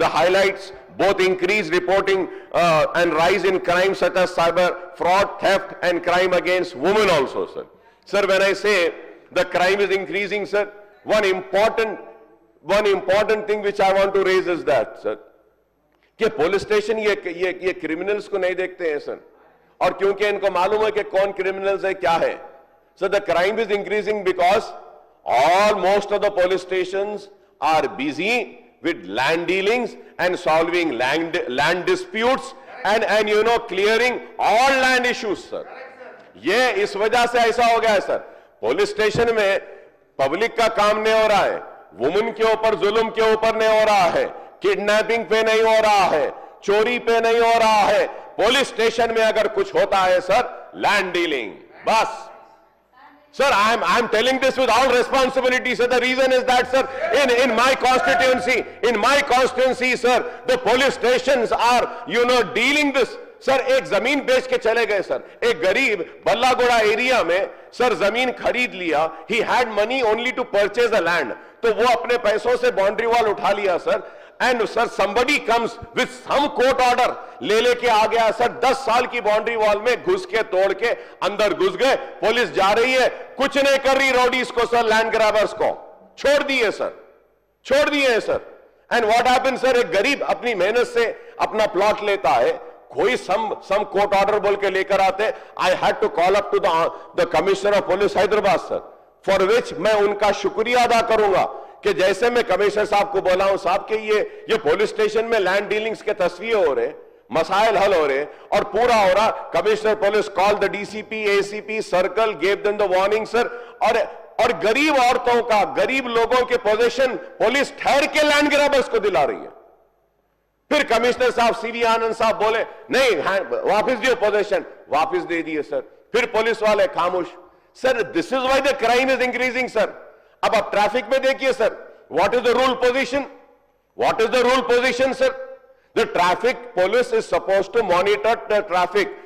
The highlights both increased reporting and rise in crime such as cyber fraud, theft, and crime against women also, sir. Sir, when I say the crime is increasing, sir, one important thing which I want to raise is that, sir, कि police station ये criminals को नहीं देखते हैं sir, और क्योंकि इनको मालूम है कि कौन क्रिमिनल्स है क्या है, sir the crime is increasing because all most of the police stations are busy with land dealings and solving land disputes and you know clearing all land issues, sir. ये इस वजह से ऐसा हो गया है सर. पुलिस स्टेशन में public का काम नहीं हो रहा है, वुमेन के ऊपर जुल्म के ऊपर नहीं हो रहा है, किडनैपिंग पे नहीं हो रहा है, चोरी पे नहीं हो रहा है. पुलिस स्टेशन में अगर कुछ होता है सर, लैंड डीलिंग बस. Sir, I'm telling this with all responsibility, sir. The reason is that, sir, in my constituency, sir, the police stations are, you know, dealing this. Sir, एक जमीन बेच के चले गए सर. एक गरीब बल्लागोड़ा एरिया में सर जमीन खरीद लिया. He had money only to purchase a land. तो वो अपने पैसों से बाउंड्री वॉल उठा लिया sir. And sir, somebody comes with some court order, लेके आ गया सर. 10 साल की बाउंड्री वॉल में घुस के तोड़ के अंदर घुस गए. पुलिस जा रही है, कुछ नहीं कर रही रॉडीज को सर, लैंड ग्रैबर्स को छोड़ दिए सर, छोड़ दिए sir. And what happened sir, एक गरीब अपनी मेहनत से अपना प्लॉट लेता है, कोई सम कोर्ट ऑर्डर बोल के लेकर आते. I had to call up to the commissioner of police Hyderabad sir, for which मैं उनका शुक्रिया अदा करूंगा कि जैसे मैं कमिश्नर साहब को बोला हूं साहब कि ये पुलिस स्टेशन में लैंड डीलिंग्स के तस्वीर हो रहे, मसाइल हल हो रहे और पूरा हो रहा. Commissioner police call the DCP, ACP, circle, gave them the warning sir. और गरीब औरतों का, गरीब लोगों के पोजीशन पुलिस ठहर के लैंड ग्रैबर्स को दिला रही है. फिर कमिश्नर साहब सीवी आनंद साहब बोले नहीं वापस दियो पोजीशन, वापस दे दिए सर. फिर पुलिस वाले खामोश. Sir this is why the crime is increasing sir. अब आप ट्रैफिक में देखिए sir, what is the rule position, what is the rule position sir. The traffic police is supposed to monitor the traffic.